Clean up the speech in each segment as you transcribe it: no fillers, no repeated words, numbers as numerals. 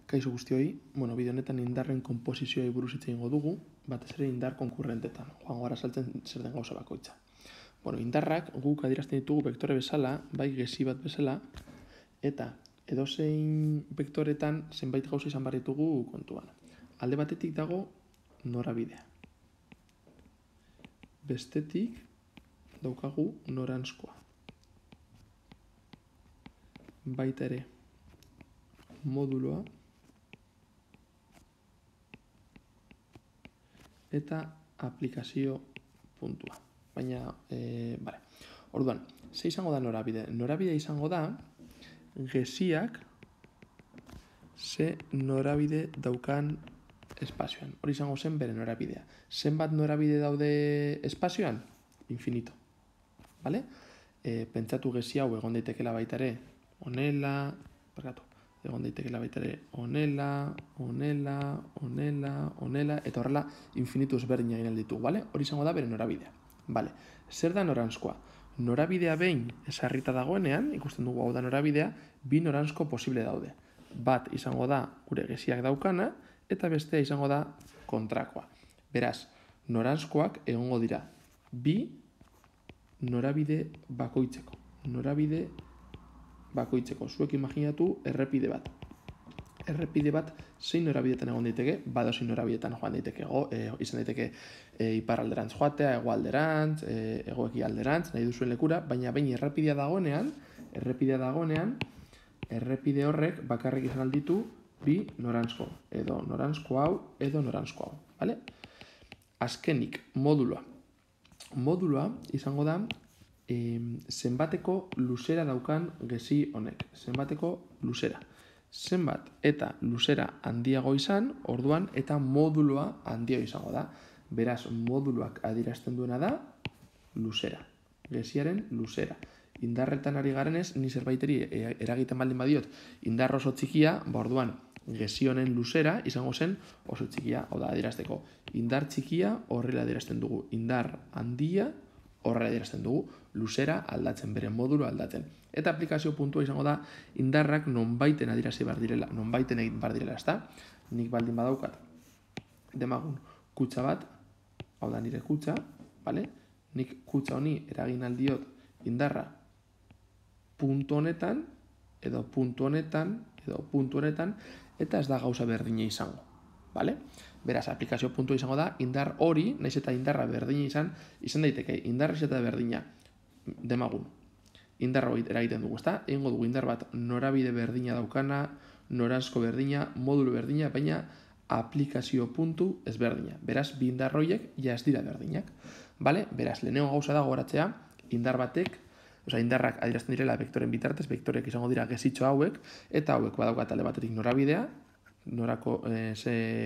Kaixo guztioi, bideo honetan indarren konposizioei buruz hitz egingo dugu, batez ere indar konkurrentetan, joango gara saltzen zer den gauza bakoitza. Indarrak guk adierazten ditugu vektore bezala, bai gezi bat bezala, eta edozein vektoretan zenbait gauza izan behar ditugu kontuan. Alde batetik dago norabidea. Bestetik daukagu noranzkoa. Baita ere moduloa eta aplikazio puntua. Baina, orduan, ze izango da norabide? Norabidea izango da geziak ze norabide daukan espazioan. Hori izango zen bere norabidea. Zenbat norabide daude espazioan? Infinito. Vale? Pentsatu gezi hau egon daitekela baita ere honela, egon daitekela baita ere honela, eta horrela infinitu ezberdina egin ditugu, bale? Hori izango da bere norabidea. Bale. Zer da noranzkoa? Norabidea behin ezarrita dagoenean, ikusten dugu hau da norabidea, bi noranzko posible daude. Bat izango da gure geziak daukana, eta bestea izango da kontrakoa. Beraz, noranzkoak egongo dira bi norabide bakoitzeko. Norabide bakoitzeko. Zuek imaginatu errepide bat. Errepide bat zein norabidetan egon daiteke, badozein norabidetan joan daiteke, izan daiteke iparralderantz joatea, hegoalderantz, hego-ekialderantz, nahi duzuen lekura, baina behin errepidea dagoenean, errepide horrek bakarrik izan alditu bi noranzko, edo noranzko hau, edo noranzko hau. Vale? Azkenik, moduloa. Moduloa izango da zenbateko luzera daukan gezi honek. Zenbateko luzera. Zenbat eta luzera handiago izan, orduan eta moduloa handiago izango da. Beraz, moduluak adierazten duena da luzera. Geziaren luzera. Indarretan ari garenez, ni zerbaiteri eragiten baldin badiot indar oso txikia, orduan gezi honen luzera izango zen oso txikia, hau da adierazteko. Indar txikia horrela adierazten dugu. Indar handia horrela adierazten dugu. Luzera aldatzen, bere modulo aldatzen. Eta aplikazio puntua izango da indarrak nonbaiten adierazi behar direla, nonbaiten egin behar direla, ezta? Nik baldin badaukat demagun kutxa bat, hau da nire kutxa, vale? Nik kutxa honi eragin aldiot indarra puntu honetan, edo puntu honetan, eta ez da gauza berdina izango, vale? Beraz, aplikazio puntua izango da indar hori, naiz eta indarra berdina izan daiteke, indarra eta berdina, demagun. Indarra eragiten dugu, ezta? Egingo dugu indar bat norabide berdina daukana, noranzko berdina, modulo berdina, baina aplikazio puntu ezberdina. Beraz, bi indar horiek ja ez dira berdinak. Bale? Beraz, lehenengo gauza da gogoratzea, indar batek, indarrak adierazten direla vektoren bitartez, vektorek izango dira gezitxo hauek, eta hauek badaukat alde batetik norabidea, norabidea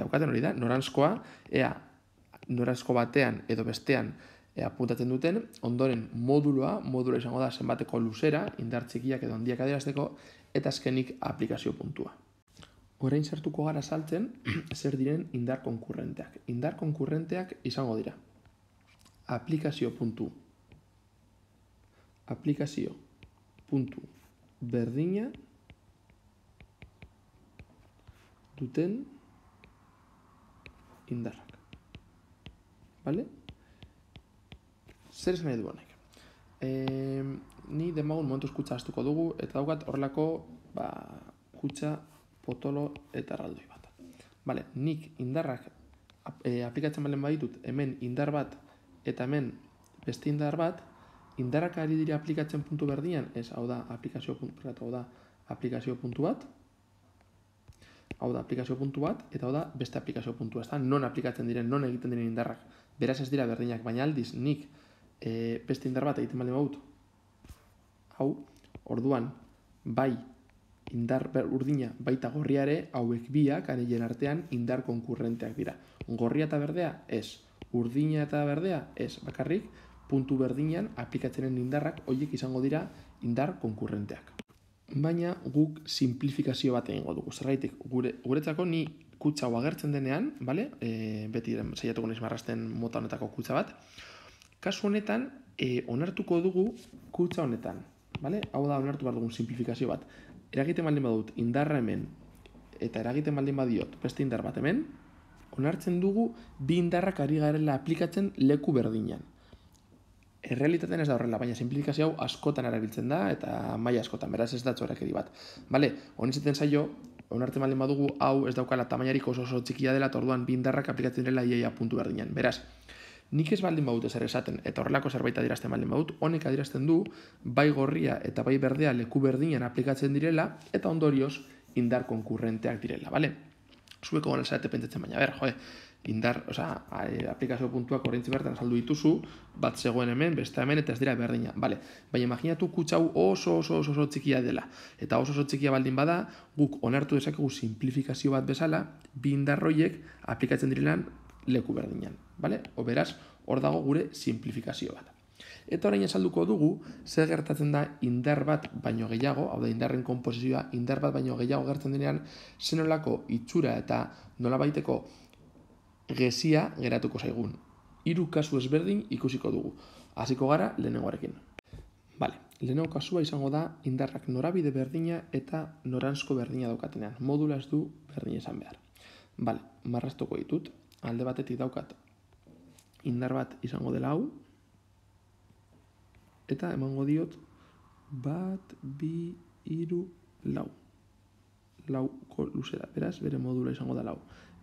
daukaten hori da, noranzkoa, ea noranzko batean edo bestean apuntatzen duten, ondoren modula izango da zenbateko luzera, indar txikiak edo handiak adierazteko, eta azkenik aplikazio puntua. Orain sartuko gara saltzen, zer diren indar konkurrenteak. Indar konkurrenteak izango dira. Aplikazio puntu berdina duten indarrak. Vale? Zer esan nahi du honek? Ni demagun momentuz kutxa astuko dugu, eta daukat horrelako kutxa, potolo eta erraldoi bat. Vale, nik indarrak aplikatzen balen baditut, hemen indar bat eta hemen beste indar bat, indarrak ari dira aplikatzen puntu berdinan, ez, hau da aplikazio puntu bat, eta hau da beste aplikazio puntua, ez da, non aplikatzen diren, non egiten diren indarrak, beraz ez dira berdinak, baina aldiz nik beste indar bat egiten baldin badut, hau, orduan, bai, indar urdina baita gorriare, hauek biak, aneilen artean, indar konkurrenteak dira. Gorria eta berdea, ez. Urdina eta berdea, ez. Bakarrik, puntu berdinan aplikatzenen indarrak, horiek izango dira indar konkurrenteak. Baina guk simplifikazio bat egingo dugu. Zergaitik, guretzako ni kutxa hau agertzen denean, bale? Beti saiatuko naiz marrazten mota honetako kutxa bat. Kasu honetan, onartuko dugu kutxa honetan. Hau da onartu behar dugun simplifikazio bat. eragiten baldin badut indarra hemen, eta eragiten baldin badiot beste indar bat hemen, onartzen dugu bi indarrak ari garela aplikatzen leku berdinean. Errealitatean ez da horrela, baina simplifikazio hau askotan erabiltzen da, eta maila askotan, beraz ez da txorakeri bat. Bale, honitzen zaio, onartzen baldin badugu, hau ez daukala tamainarik oso txikia dela, eta orduan bi indarrak aplikatzen direla iaia puntu berdinean. Beraz, nik ez baldin badut ezer esaten, eta horrelako zerbait adierazten baldin badut, honek adierazten du, bai gorria eta bai berdea leku berdinean aplikatzen direla, eta ondorioz indar konkurrenteak direla, bale? Zueko gona zarete pentsatzen baina, indar, aplikazio puntuak orintzi bertan azaldu dituzu, bat zegoen hemen, beste hemen, eta ez dira berdina. Vale. Baina imaginatu kutsa hau oso txikia dela. Eta oso txikia baldin bada, guk onartu dezakegu simplifikazio bat bezala, bi indarroiek aplikatzen direlan leku berdinan. Vale? Beraz, hor dago gure simplifikazio bat. Eta orain esalduko dugu, zer gertatzen da indar bat baino gehiago, hau da indarren konposizioa indar bat baino gehiago gertzen denean, zenolako itxura eta nolabaiteko gezia geratuko zaigun. 3 kasu ezberdin ikusiko dugu. Hasiko gara lehenengoarekin. Vale, lehenengo kasua izango da indarrak norabide berdina eta noranzko berdina daukatenean. Modula ez du berdina izan behar. Vale, marraztuko ditut. Alde batetik daukat indar bat izango dela hau, eta emango diot 1, 2, 3, 4. Lauko luzera, beraz, bere modula izango da 4.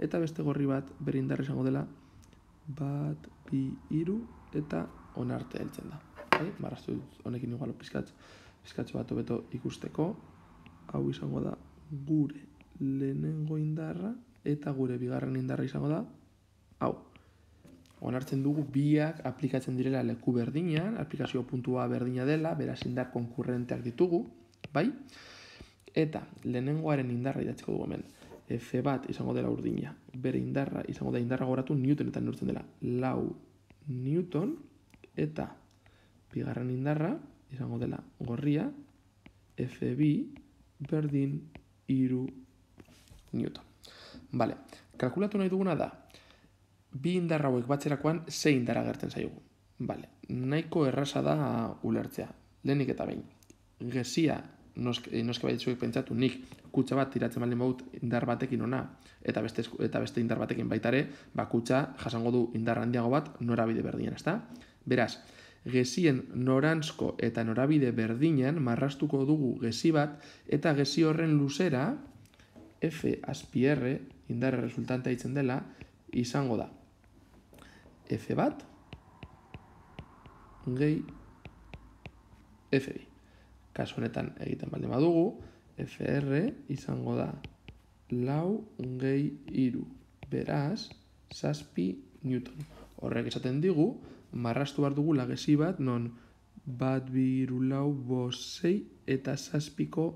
Eta beste gorri bat, bere indarra izango dela 1, 2, 3, eta onarte heltzen da. Marraztu dut, honekin igual pizkatxo bat hobeto ikusteko. Hau izango da gure lehenengo indarra, eta gure bigarren indarra izango da hau. Onartzen dugu biak aplikatzen direla leku berdinean, aplikazio puntua berdina dela, beraz indar konkurrenteak ditugu, bai? Eta lehenengoaren indarra idatziko dugu hemen. F bat izango dela urdina. Bere indarra izango da indarra goratu newtonetan neurtzen dela 4 newton, eta bigarren indarra izango dela gorria F2 berdin 3 newton. Vale, kalkulatu nahi duguna da, bi indarra hauek batzerakoan ze indarra gertzen zaigu. Vale, nahiko erraza da ulertzea. Lehenik eta behin. Gezia, noske baitzuek pentsatu, nik kutsa bat tiratzen baldin badut indar batekin ona, eta beste indar batekin baitare, kutsa jasango du indar handiago bat norabide berdinean, ezta? Beraz, gezien noranzko eta norabide berdinean marraztuko dugu gezi bat, eta gezi horren luzera, F azpi R, indarra resultantea ditzen dela, izango da F bat gehi F2. Kasu honetan egiten baldin badugu, FR izango da 4 gehi 3. Beraz, 7 newton. Horrek esaten digu, marraztu behar dugu lagezi bat, non 1, 2, 3, 4, 5, 6 eta 7ko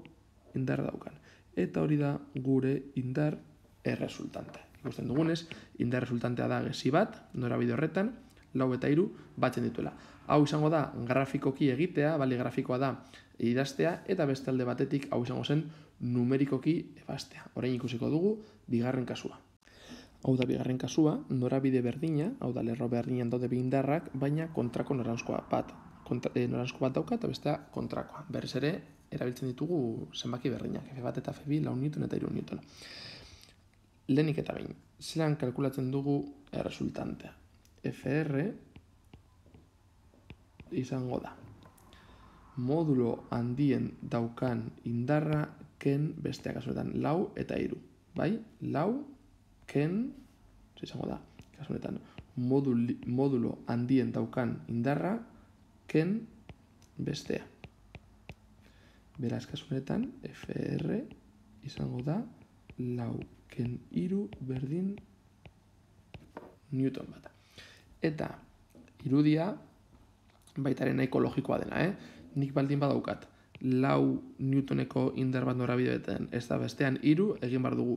indar daukan. Eta hori da gure indar erresultante. Ikusten dugunez, indar resultantea da gezi bat, norabide horretan, 4 eta 3 batzen dituela. Hau izango da grafikoki egitea, bali grafikoa da idaztea, eta beste alde batetik hau izango zen numerikoki ebastea. Orain ikusiko dugu bigarren kasua. Hau da bigarren kasua, norabide berdina, hau da lerro berdinean daude bi indarrak, baina kontrako noranzkoa bat. Noranzko bat dauka eta bestea kontrakoa. Berriz ere, erabiltzen ditugu zenbaki berdinak, F bat eta F2, 4 newton eta 3 newton. Lehenik eta behin, zelan kalkulatzen dugu erresultantea. FR izango da modulo handien daukan indarra ken besteak kasunetan 4 eta 3. Bai? 4 ken, izango da, kasunetan modulo handien daukan indarra ken bestea. Beraz, kasunetan FR izango da 4 ken 3 berdin newton bat. Eta irudia baitaren nahiko logikoa dena, Nik baldin badaukat 4 newtoneko indar bat norabide betean, ez da bestean 3 egin bar dugu.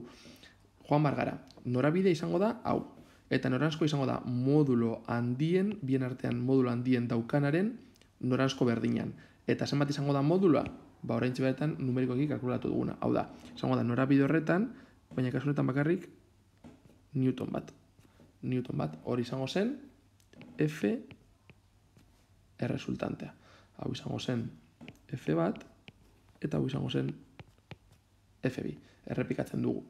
Joan bar gara, norabide izango da hau, eta noranzko izango da modulo handien, bien artean modulo handien daukanaren noranzko berdinan. Eta zenbat izango da modula? Oraintxe beretan numerikoki kalkulatu duguna. Hau da, izango da norabide horretan, baina kasunetan bakarrik newton bat. Newton bat, hori izango zen F erresultantea. Hau izango zen F bat, eta hau izango zen F2. Errepikatzen dugu.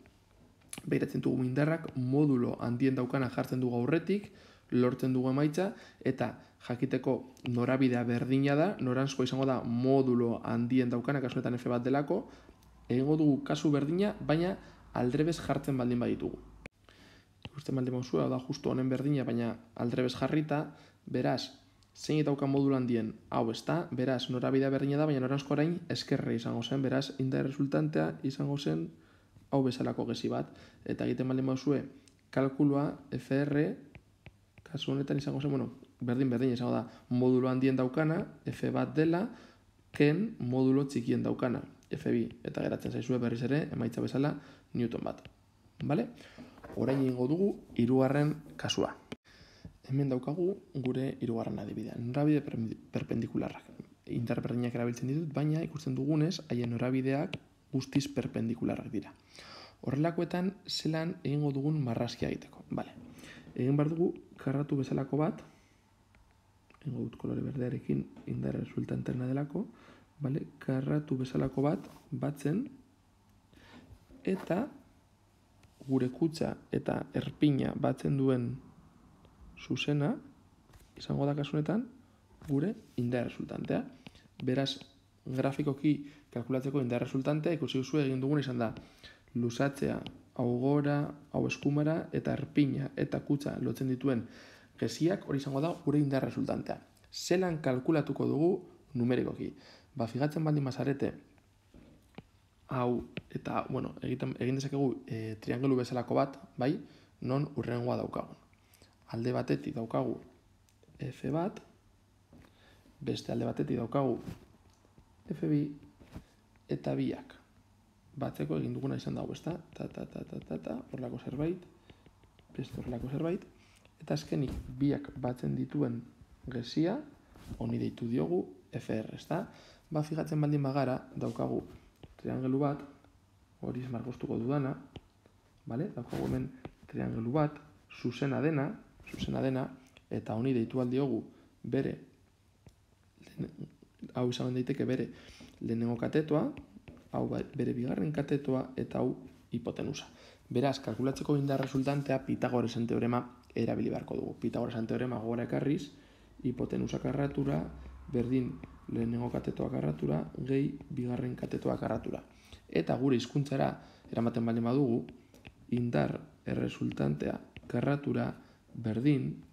Behiratzen dugu indarrak modulo handien daukana jartzen dugu aurretik, lortzen dugu emaitza, eta jakiteko norabidea berdina da, noranzkoa izango da modulo handien daukana, kasu honetan F1 delako, egingo dugu kasu berdina, baina aldrebes jartzen baldin baditugu. Ikusten baldin bauzue, da justu honen berdina, baina aldrebes jarrita, beraz, zein dauka modulo handien, hau ez da, beraz, norabidea berdina da, baina noranzko orain eskerre izango zen, beraz, indar resultantea izango zen hau bezalako gezi bat, eta egiten baldin bauzue, kalkulua FR, kasu honetan izango zen, berdin izango da, modulo handien daukana, F1 dela, ken modulo txikien daukana, F2, eta geratzen zaizue berriz ere, emaitza bezala, Newton bat. Vale? Orain egingo dugu, hirugarren kasua. Hemen daukagu gure hirugarren adibidea. Norabide perpendikularrak. Indar berdinak erabiltzen ditut, baina ikusten dugunez, haien norabideak guztiz perpendikularrak dira. Horrelakoetan, zelan egingo dugun marrazkia egiteko. Vale. Egin behar dugu, karratu bezalako bat, egingo dut kolore berdearekin indar resultanterna delako, vale? Karratu bezalako bat, batzen, eta gure kutxa eta erpina batzen duen zuzena, izango da kasunetan, gure indar resultantea. Beraz, grafikoki kalkulatzeko indar resultantea, ikusi duzu egin dugun izan da, luzatzea, hau gora, hau eskumara, eta erpina eta kutxa lotzen dituen geziak, hori izango da gure indar resultantea. Zelan kalkulatuko dugu numerikoki. Fijatzen baldin bazarete, hau, eta, egin dezakegu triangelu bezalako bat, bai, non hurrengoa daukagun. Alde batetik daukagu F bat, beste alde batetik daukagu F2, eta biak. Batzeko egin duguna izan dago, ezta? Horrelako zerbait, beste horrelako zerbait, eta azkenik biak batzen dituen gezia, honi deitu diogu FR, ezta? Fijatzen baldin bagara, daukagu triangelu bat, hori esmargoztuko dudana, daukagu hemen triangelu bat, zuzena dena, eta honi deitu aldiogu bere, hau izan daiteke bere lehenengo katetoa, hau bere bigarren katetoa, eta hau hipotenusa. Beraz, kalkulatzeko indar resultantea Pitagoresen teorema erabili beharko dugu. Pitagoresen teorema gora ekarriz, hipotenusa karratura, berdin lehenengo katetoa karratura, gehi bigarren katetoa karratura. Eta gure hizkuntzara eramaten baldin badugu, indar erresultantea karratura berdin,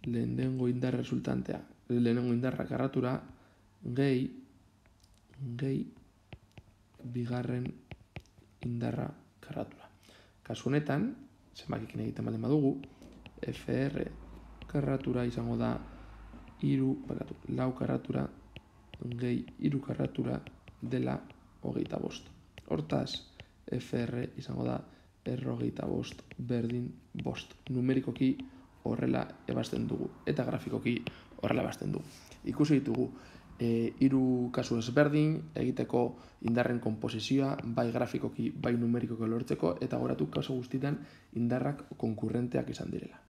lehenengo indarra karratura, gehi bigarren indarra karratura. Kasu honetan, zenbakikin egiten baldin badugu, FR karratura izango da lau karratura gehi hiru karratura dela 25. Hortaz, FR izango da 25 berdin 5. Numerikoki horrela ebazten dugu, eta grafikoki horrela ebazten dugu. Ikusi ditugu, hiru kasu ezberdin egiteko indarren konposizioa, bai grafikoki, bai numerikoki lortzeko, eta goratu kasu guztietan indarrak konkurrenteak izan direla.